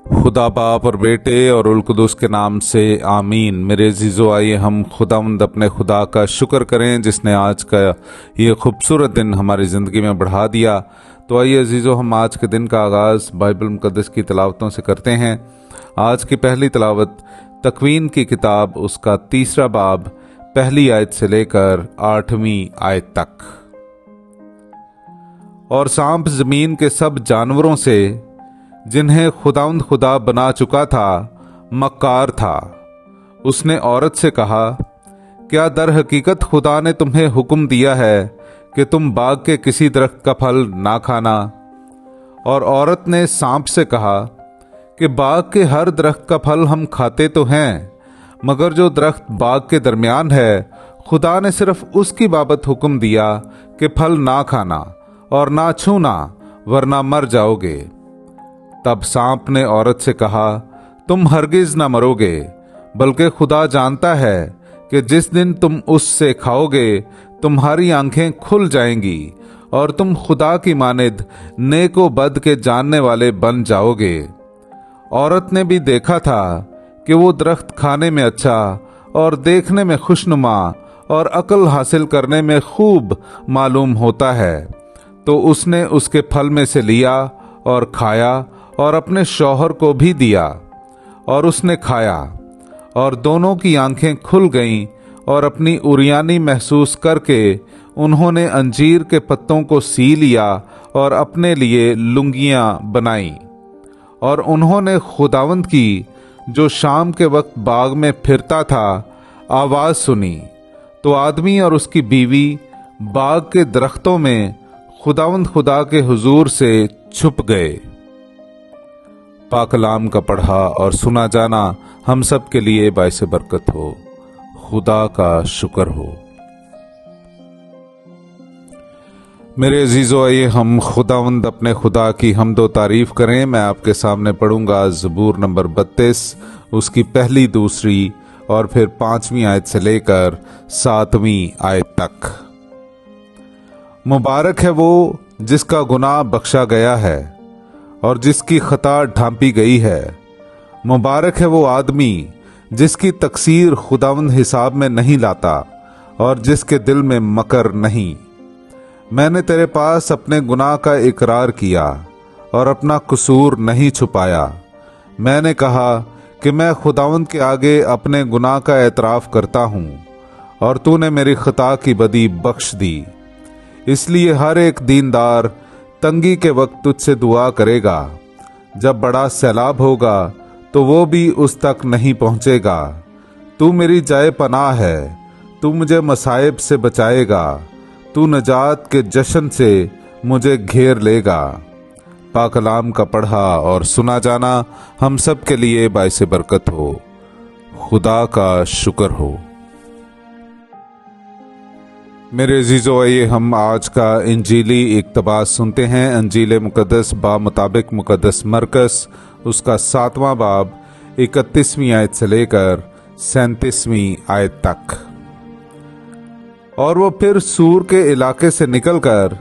खुदा बाप और बेटे और उल कुदुस के नाम से आमीन। मेरे अजीज़ो, आइए हम खुदावंद अपने खुदा का शुक्र करें जिसने आज का ये खूबसूरत दिन हमारी ज़िंदगी में बढ़ा दिया। तो आइए अजीज़ो, हम आज के दिन का आगाज़ बाइबल मुक़द्दस की तिलावतों से करते हैं। आज की पहली तिलावत तकवीन की किताब, उसका 3 बाब, पहली आयत से लेकर 8वीं आयत तक। और सांप ज़मीन के सब जानवरों से जिन्हें खुदावंद खुदा बना चुका था मक्कार था। उसने औरत से कहा, क्या दर हकीकत खुदा ने तुम्हें हुक्म दिया है कि तुम बाग के किसी दरख्त का फल ना खाना? और औरत ने सांप से कहा कि बाग के हर दरख्त का फल हम खाते तो हैं, मगर जो दरख्त बाग के दरमियान है खुदा ने सिर्फ उसकी बाबत हुक्म दिया कि फल ना खाना और ना छूना, वरना मर जाओगे। तब सांप ने औरत से कहा, तुम हरगिज न मरोगे, बल्कि खुदा जानता है कि जिस दिन तुम उससे खाओगे तुम्हारी आंखें खुल जाएंगी और तुम खुदा की मानिद नेक व बद के जानने वाले बन जाओगे। औरत ने भी देखा था कि वो दरख्त खाने में अच्छा और देखने में खुशनुमा और अक्ल हासिल करने में खूब मालूम होता है, तो उसने उसके फल में से लिया और खाया और अपने शौहर को भी दिया, और उसने खाया और दोनों की आंखें खुल गईं और अपनी उरियानी महसूस करके उन्होंने अंजीर के पत्तों को सी लिया और अपने लिए लुंगियां बनाई। और उन्होंने खुदावंद की, जो शाम के वक्त बाग में फिरता था, आवाज सुनी, तो आदमी और उसकी बीवी बाग के दरख्तों में खुदावंद खुदा के हुजूर से छुप गए। पाकलाम का पढ़ा और सुना जाना हम सब के लिए बाइसे बरकत हो। खुदा का शुक्र हो। मेरे अजीजों, आइए हम खुदावंद अपने खुदा की हम्दो तारीफ करें। मैं आपके सामने पढ़ूंगा ज़बूर नंबर 32, उसकी पहली, दूसरी और फिर 5वीं आयत से लेकर 7वीं आयत तक। मुबारक है वो जिसका गुनाह बख्शा गया है और जिसकी खता ढांपी गई है। मुबारक है वो आदमी जिसकी तकसीर खुदावंद हिसाब में नहीं लाता और जिसके दिल में मकर नहीं। मैंने तेरे पास अपने गुनाह का इकरार किया और अपना कसूर नहीं छुपाया। मैंने कहा कि मैं खुदावंद के आगे अपने गुनाह का एतराफ़ करता हूँ और तूने मेरी खता की बदी बख्श दी। इसलिए हर एक दीनदार तंगी के वक्त तुझसे दुआ करेगा। जब बड़ा सैलाब होगा तो वो भी उस तक नहीं पहुंचेगा। तू मेरी जाए पनाह है, तू मुझे मसाइब से बचाएगा, तू नजात के जश्न से मुझे घेर लेगा। पाकलाम का पढ़ा और सुना जाना हम सब के लिए बाइसे बरकत हो। खुदा का शुक्र हो। मेरे अजीज़ों, आइए हम आज का इंजीली इक़्तिबास सुनते हैं। अंजील मुक़द्दस बा मुताबिक मुक़द्दस मरकस, उसका 7वां बाब, 31वीं आयत से लेकर 37वीं आयत तक। और वो फिर सूर के इलाके से निकलकर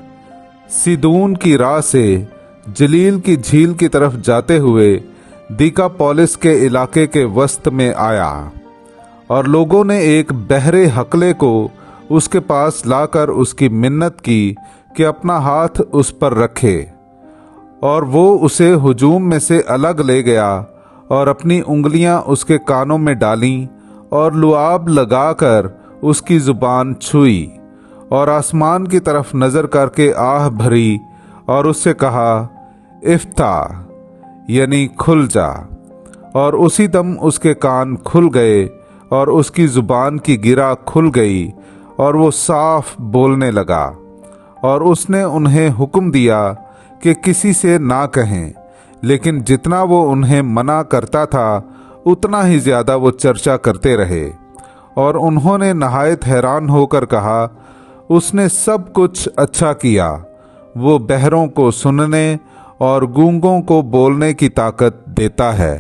सीदून की राह से जलील की झील की तरफ जाते हुए दिकापोलिस के इलाके के वस्त में आया। और लोगों ने एक बहरे हकले को उसके पास लाकर उसकी मिन्नत की कि अपना हाथ उस पर रखे। और वो उसे हुजूम में से अलग ले गया और अपनी उंगलियां उसके कानों में डालीं और लुआब लगाकर उसकी जुबान छुई और आसमान की तरफ नजर करके आह भरी और उससे कहा, इफ्ता, यानी खुल जा। और उसी दम उसके कान खुल गए और उसकी जुबान की गिरा खुल गई और वो साफ बोलने लगा। और उसने उन्हें हुक्म दिया कि किसी से ना कहें, लेकिन जितना वो उन्हें मना करता था उतना ही ज्यादा वो चर्चा करते रहे। और उन्होंने नहायत हैरान होकर कहा, उसने सब कुछ अच्छा किया। वो बहरों को सुनने और गूंगों को बोलने की ताकत देता है।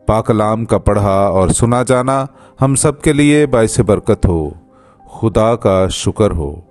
पाकलाम का पढ़ा और सुना जाना हम सब के लिए बाइसे बरकत हो। खुदा का शुक्र हो।